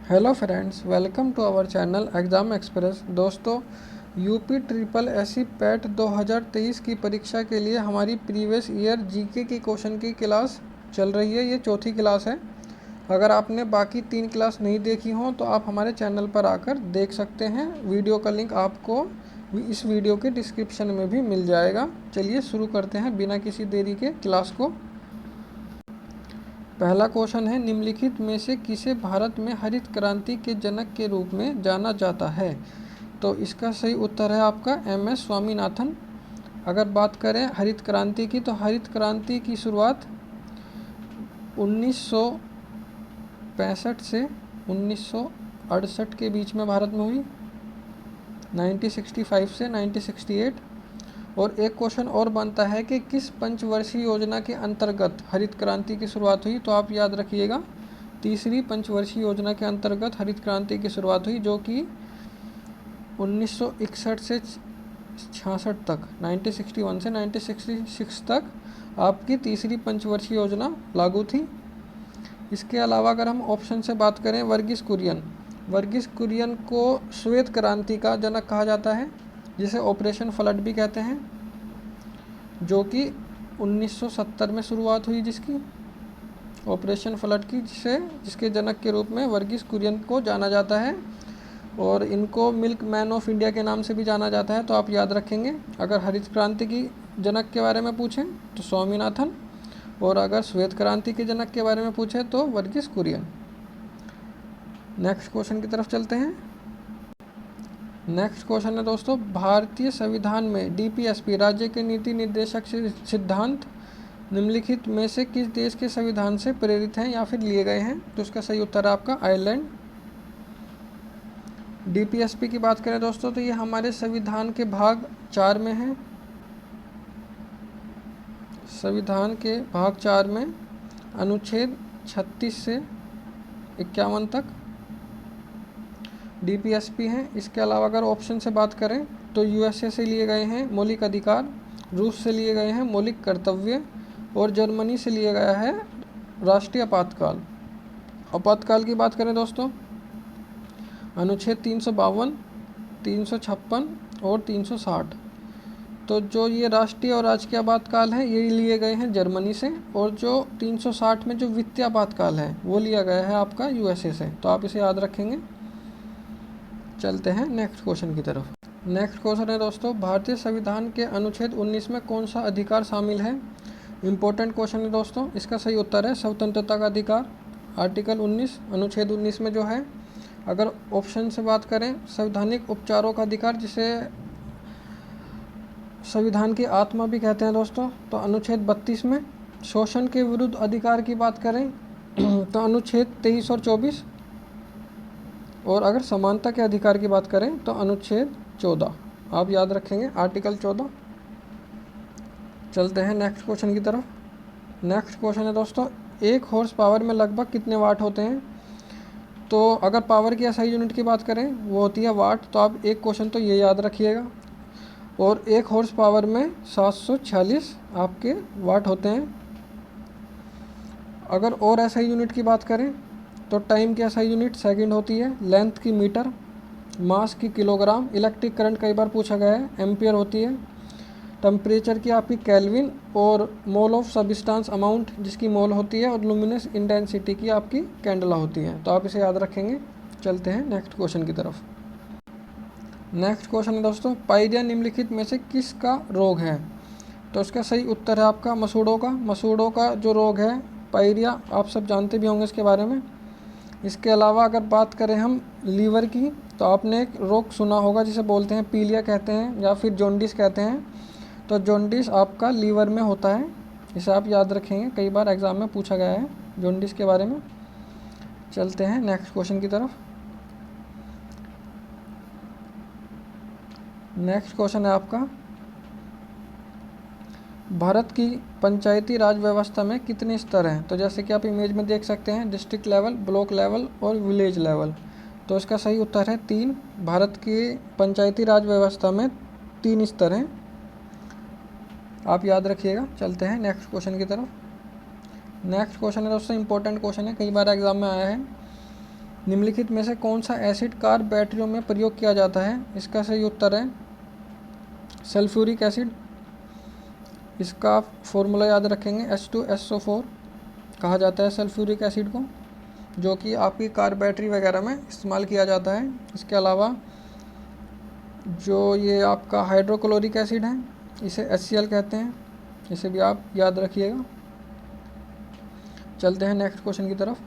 Hello friends, welcome to our channel exam express. दोस्तों, UP triple SC PET 2023 की परीक्षा के लिए हमारी प्रीवियस ईयर जीके की क्वेश्चन की क्लास चल रही है। ये चौथी क्लास है। अगर आपने बाकी 3 क्लास नहीं देखी हों तो आप हमारे चैनल पर आकर देख सकते हैं। वीडियो का लिंक आपको इस वीडियो के डिस्क्रिप्शन में भी मिल जाएगा। चलिए शुरू करते हैं बिना किसी देरी के क्लास को। पहला क्वेश्चन है, निम्नलिखित में से किसे भारत में हरित क्रांति के जनक के रूप में जाना जाता है? तो इसका सही उत्तर है आपका MS स्वामीनाथन। अगर बात करें हरित क्रांति की, तो हरित क्रांति की शुरुआत 1965 से 1968 के बीच में भारत में हुई, 1965 से 1968। और एक क्वेश्चन और बनता है कि किस पंचवर्षीय योजना के अंतर्गत हरित क्रांति की शुरुआत हुई? तो आप याद रखिएगा, तीसरी पंचवर्षीय योजना के अंतर्गत हरित क्रांति की शुरुआत हुई, जो कि 1961 से 66 तक, 1961 से 1966 तक आपकी तीसरी पंचवर्षीय योजना लागू थी। इसके अलावा अगर हम ऑप्शन से बात करें, वर्गीस कुरियन को श्वेत क्रांति का जनक कहा जाता है, जिसे ऑपरेशन फ्लड भी कहते हैं, जो कि 1970 में शुरुआत हुई, जिसकी ऑपरेशन फ्लड की, जिसके जनक के रूप में वर्गीस कुरियन को जाना जाता है। और इनको मिल्क मैन ऑफ इंडिया के नाम से भी जाना जाता है। तो आप याद रखेंगे, अगर हरित क्रांति की जनक के बारे में पूछें तो स्वामीनाथन, और अगर श्वेत क्रांति के जनक के बारे में पूछें तो वर्गीस कुरियन। नेक्स्ट क्वेश्चन की तरफ चलते हैं। नेक्स्ट क्वेश्चन है दोस्तों, भारतीय संविधान में DPSP राज्य के नीति निर्देशक सिद्धांत निम्नलिखित में से किस देश के संविधान से प्रेरित हैं या फिर लिए गए हैं? तो इसका सही उत्तर है आपका आयरलैंड। DPSP की बात करें दोस्तों, तो ये हमारे संविधान के भाग 4 में है। संविधान के भाग 4 में अनुच्छेद 36 से 51 तक DPSP हैं। इसके अलावा अगर ऑप्शन से बात करें तो USA से लिए गए हैं मौलिक अधिकार, रूस से लिए गए हैं मौलिक कर्तव्य, और जर्मनी से लिया गया है राष्ट्रीय आपातकाल। आपातकाल की बात करें दोस्तों, अनुच्छेद 352, 356 और 360। तो जो ये राष्ट्रीय और राजकीय आपातकाल है, ये लिए गए हैं जर्मनी से, और जो 360 में जो वित्तीय आपातकाल है वो लिया गया है आपका USA से। तो आप इसे याद रखेंगे। चलते हैं नेक्स्ट क्वेश्चन की तरफ। नेक्स्ट क्वेश्चन है दोस्तों, भारतीय संविधान के अनुच्छेद 19 में कौन सा अधिकार शामिल है? इम्पोर्टेंट क्वेश्चन है दोस्तों। इसका सही उत्तर है स्वतंत्रता का अधिकार, आर्टिकल 19, अनुच्छेद 19 में जो है। अगर ऑप्शन से बात करें, संवैधानिक उपचारों का अधिकार, जिसे संविधान की आत्मा भी कहते हैं दोस्तों, तो अनुच्छेद 32 में। शोषण के विरुद्ध अधिकार की बात करें तो अनुच्छेद 23 और 24। और अगर समानता के अधिकार की बात करें तो अनुच्छेद 14। आप याद रखेंगे, आर्टिकल 14। चलते हैं नेक्स्ट क्वेश्चन की तरफ। नेक्स्ट क्वेश्चन है दोस्तों, 1 हॉर्स पावर में लगभग कितने वाट होते हैं? तो अगर पावर की SI यूनिट की बात करें वो होती है वाट। तो आप एक क्वेश्चन तो ये याद रखिएगा। और 1 हॉर्स पावर में 746 आपके वाट होते हैं। अगर और SI यूनिट की बात करें तो टाइम की SI यूनिट सेकंड होती है, लेंथ की मीटर, मास की किलोग्राम, इलेक्ट्रिक करंट कई बार पूछा गया है, एम्पियर होती है, टेम्परेचर की आपकी केल्विन, और मोल ऑफ सब्सटेंस अमाउंट जिसकी मोल होती है, और लुमिनस इंटेंसिटी की आपकी कैंडला होती है। तो आप इसे याद रखेंगे। चलते हैं नेक्स्ट क्वेश्चन की तरफ। नेक्स्ट क्वेश्चन है दोस्तों, पायरिया निम्नलिखित में से किसका रोग है? तो इसका सही उत्तर है आपका मसूड़ों का। मसूड़ों का जो रोग है पायरिया, आप सब जानते भी होंगे इसके बारे में। इसके अलावा अगर बात करें हम लीवर की, तो आपने एक रोग सुना होगा जिसे बोलते हैं पीलिया कहते हैं, या फिर जॉन्डिस कहते हैं। तो जॉन्डिस आपका लीवर में होता है, इसे आप याद रखेंगे, कई बार एग्ज़ाम में पूछा गया है जॉन्डिस के बारे में। चलते हैं नेक्स्ट क्वेश्चन की तरफ। नेक्स्ट क्वेश्चन है आपका, भारत की पंचायती राज व्यवस्था में कितने स्तर हैं? तो जैसे कि आप इमेज में देख सकते हैं, डिस्ट्रिक्ट लेवल, ब्लॉक लेवल और विलेज लेवल। तो इसका सही उत्तर है 3। भारत की पंचायती राज व्यवस्था में 3 स्तर हैं, आप याद रखिएगा। चलते हैं नेक्स्ट क्वेश्चन की तरफ। नेक्स्ट क्वेश्चन है दोस्तों, इंपॉर्टेंट क्वेश्चन है, कई बार एग्जाम में आया है। निम्नलिखित में से कौन सा एसिड कार बैटरियों में प्रयोग किया जाता है? इसका सही उत्तर है सल्फ्यूरिक एसिड। इसका आप फॉर्मूला याद रखेंगे, H2SO4 कहा जाता है सल्फ्यूरिक एसिड को, जो कि आपकी कार बैटरी वगैरह में इस्तेमाल किया जाता है। इसके अलावा जो ये आपका हाइड्रोक्लोरिक एसिड है, इसे HCl कहते हैं, इसे भी आप याद रखिएगा। चलते हैं नेक्स्ट क्वेश्चन की तरफ।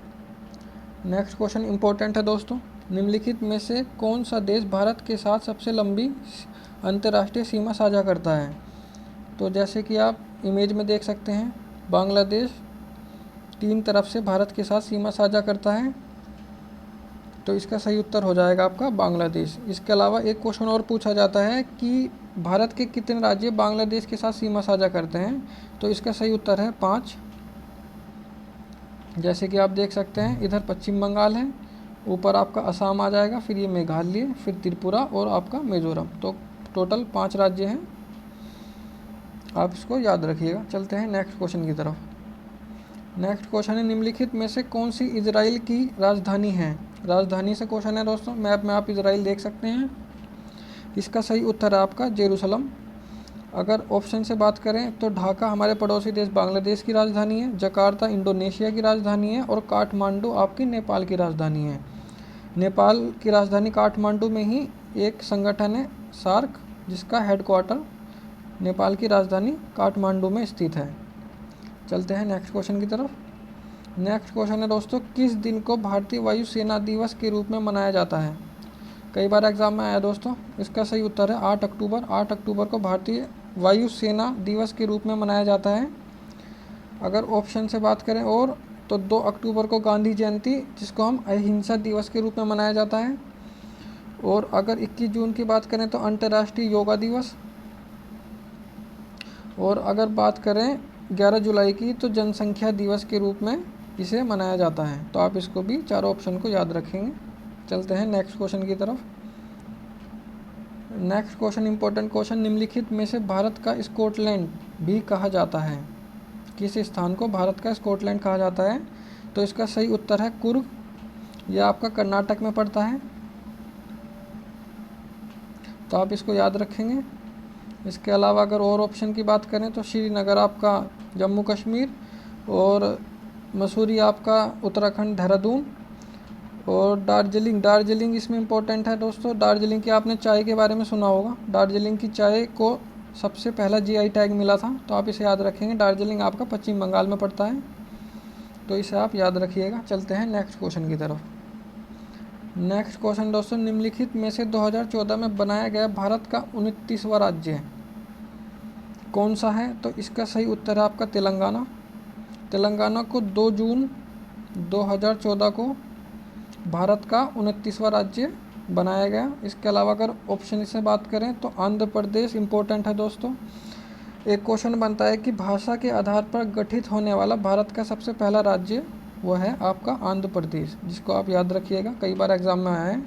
नेक्स्ट क्वेश्चन इंपॉर्टेंट है दोस्तों। निम्नलिखित में से कौन सा देश भारत के साथ सबसे लंबी अंतर्राष्ट्रीय सीमा साझा करता है? तो जैसे कि आप इमेज में देख सकते हैं, बांग्लादेश 3 तरफ से भारत के साथ सीमा साझा करता है, तो इसका सही उत्तर हो जाएगा आपका बांग्लादेश। इसके अलावा एक क्वेश्चन और पूछा जाता है कि भारत के कितने राज्य बांग्लादेश के साथ सीमा साझा करते हैं? तो इसका सही उत्तर है 5। जैसे कि आप देख सकते हैं, इधर पश्चिम बंगाल है, ऊपर आपका असम आ जाएगा, फिर ये मेघालय, फिर त्रिपुरा और आपका मिजोरम, तो टोटल 5 राज्य हैं। आप इसको याद रखिएगा। चलते हैं नेक्स्ट क्वेश्चन की तरफ। नेक्स्ट क्वेश्चन है, निम्नलिखित में से कौन सी इजराइल की राजधानी है? राजधानी से क्वेश्चन है दोस्तों। मैप में आप इजराइल देख सकते हैं। इसका सही उत्तर है आपका जेरूसलम। अगर ऑप्शन से बात करें तो ढाका हमारे पड़ोसी देश बांग्लादेश की राजधानी है, जकार्ता इंडोनेशिया की राजधानी है और काठमांडू आपकी नेपाल की राजधानी है। नेपाल की राजधानी काठमांडू में ही एक संगठन है सार्क, जिसका हेडक्वार्टर नेपाल की राजधानी काठमांडू में स्थित है। चलते हैं नेक्स्ट क्वेश्चन की तरफ। नेक्स्ट क्वेश्चन है दोस्तों, किस दिन को भारतीय वायु सेना दिवस के रूप में मनाया जाता है? कई बार एग्जाम में आया दोस्तों। इसका सही उत्तर है 8 अक्टूबर। 8 अक्टूबर को भारतीय वायु सेना दिवस के रूप में मनाया जाता है। अगर ऑप्शन से बात करें और तो 2 अक्टूबर को गांधी जयंती, जिसको हम अहिंसा दिवस के रूप में मनाया जाता है। और अगर 21 जून की बात करें तो अंतर्राष्ट्रीय योगा दिवस। और अगर बात करें 11 जुलाई की तो जनसंख्या दिवस के रूप में इसे मनाया जाता है। तो आप इसको भी चारों ऑप्शन को याद रखेंगे। चलते हैं नेक्स्ट क्वेश्चन की तरफ। नेक्स्ट क्वेश्चन इंपॉर्टेंट क्वेश्चन, निम्नलिखित में से भारत का स्कॉटलैंड भी कहा जाता है? किस स्थान को भारत का स्कॉटलैंड कहा जाता है? तो इसका सही उत्तर है कुर्ग। यह आपका कर्नाटक में पड़ता है, तो आप इसको याद रखेंगे। इसके अलावा अगर और ऑप्शन की बात करें तो श्रीनगर आपका जम्मू कश्मीर, और मसूरी आपका उत्तराखंड देहरादून, और दार्जिलिंग इसमें इम्पोर्टेंट है दोस्तों। दार्जिलिंग की आपने चाय के बारे में सुना होगा। दार्जिलिंग की चाय को सबसे पहला GI टैग मिला था, तो आप इसे याद रखेंगे। दार्जिलिंग आपका पश्चिम बंगाल में पड़ता है, तो इसे आप याद रखिएगा। चलते हैं नेक्स्ट क्वेश्चन की तरफ। नेक्स्ट क्वेश्चन दोस्तों, निम्नलिखित में से 2014 में बनाया गया भारत का 29वां राज्य कौन सा है? तो इसका सही उत्तर है आपका तेलंगाना। तेलंगाना को 2 जून 2014 को भारत का 29वां राज्य बनाया गया। इसके अलावा अगर ऑप्शन से बात करें तो आंध्र प्रदेश इम्पोर्टेंट है दोस्तों। एक क्वेश्चन बनता है कि भाषा के आधार पर गठित होने वाला भारत का सबसे पहला राज्य वो है आपका आंध्र प्रदेश, जिसको आप याद रखिएगा, कई बार एग्जाम में आया है।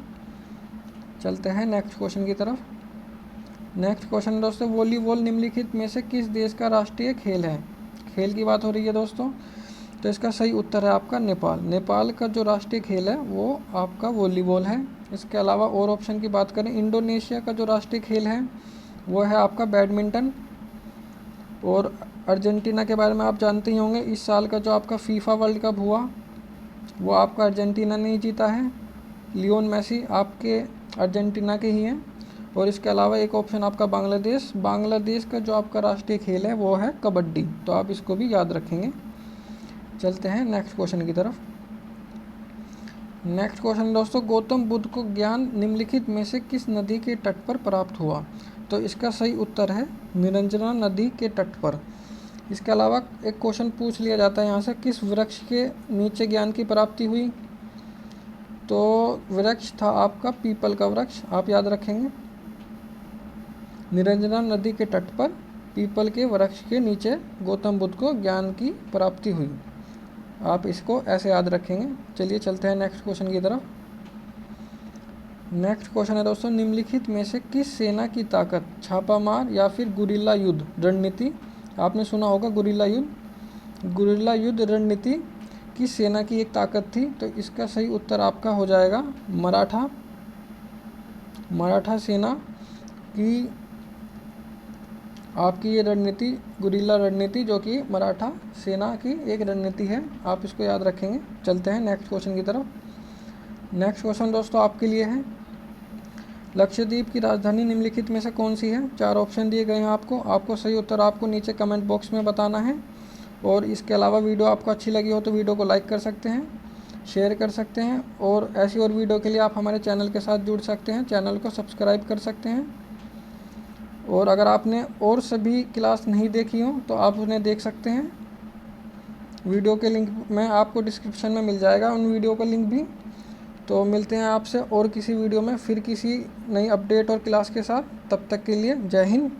चलते हैं नेक्स्ट क्वेश्चन की तरफ। नेक्स्ट क्वेश्चन दोस्तों, वॉलीबॉल निम्नलिखित में से किस देश का राष्ट्रीय खेल है? खेल की बात हो रही है दोस्तों, तो इसका सही उत्तर है आपका नेपाल। नेपाल का जो राष्ट्रीय खेल है वो आपका वॉलीबॉल है। इसके अलावा और ऑप्शन की बात करें, इंडोनेशिया का जो राष्ट्रीय खेल है वो है आपका बैडमिंटन। और अर्जेंटीना के बारे में आप जानते ही होंगे, इस साल का जो आपका फीफा वर्ल्ड कप हुआ वो आपका अर्जेंटीना ने ही जीता है। लियोन मेसी आपके अर्जेंटीना के ही हैं। और इसके अलावा एक ऑप्शन आपका बांग्लादेश का जो आपका राष्ट्रीय खेल है वो है कबड्डी, तो आप इसको भी याद रखेंगे। चलते हैं नेक्स्ट क्वेश्चन की तरफ। नेक्स्ट क्वेश्चन दोस्तों, गौतम बुद्ध को ज्ञान निम्नलिखित में से किस नदी के तट पर प्राप्त हुआ? तो इसका सही उत्तर है निरंजना नदी के तट पर। इसके अलावा एक क्वेश्चन पूछ लिया जाता है यहाँ से, किस वृक्ष के नीचे ज्ञान की प्राप्ति हुई? तो वृक्ष था आपका पीपल का वृक्ष, आप याद रखेंगे। निरंजना नदी के तट पर पीपल के वृक्ष के नीचे गौतम बुद्ध को ज्ञान की प्राप्ति हुई। आप इसको ऐसे याद रखेंगे। चलिए चलते हैं नेक्स्ट क्वेश्चन की तरफ। नेक्स्ट क्वेश्चन है दोस्तों, निम्नलिखित में से किस सेना की ताकत छापामार या फिर गुरिल्ला युद्ध रणनीति, आपने सुना होगा गुरिल्ला युद्ध रणनीति किस सेना की एक ताकत थी? तो इसका सही उत्तर आपका हो जाएगा मराठा। मराठा सेना की आपकी ये रणनीति, गुरिल्ला रणनीति, जो कि मराठा सेना की एक रणनीति है, आप इसको याद रखेंगे। चलते हैं नेक्स्ट क्वेश्चन की तरफ। नेक्स्ट क्वेश्चन दोस्तों आपके लिए है, लक्षद्वीप की राजधानी निम्नलिखित में से कौन सी है? 4 ऑप्शन दिए गए हैं आपको सही उत्तर आपको नीचे कमेंट बॉक्स में बताना है। और इसके अलावा वीडियो आपको अच्छी लगी हो तो वीडियो को लाइक कर सकते हैं, शेयर कर सकते हैं, और ऐसी और वीडियो के लिए आप हमारे चैनल के साथ जुड़ सकते हैं, चैनल को सब्सक्राइब कर सकते हैं। और अगर आपने और सभी क्लास नहीं देखी हो तो आप उन्हें देख सकते हैं, वीडियो के लिंक में आपको डिस्क्रिप्शन में मिल जाएगा उन वीडियो का लिंक भी। तो मिलते हैं आपसे और किसी वीडियो में फिर किसी नई अपडेट और क्लास के साथ। तब तक के लिए जय हिंद।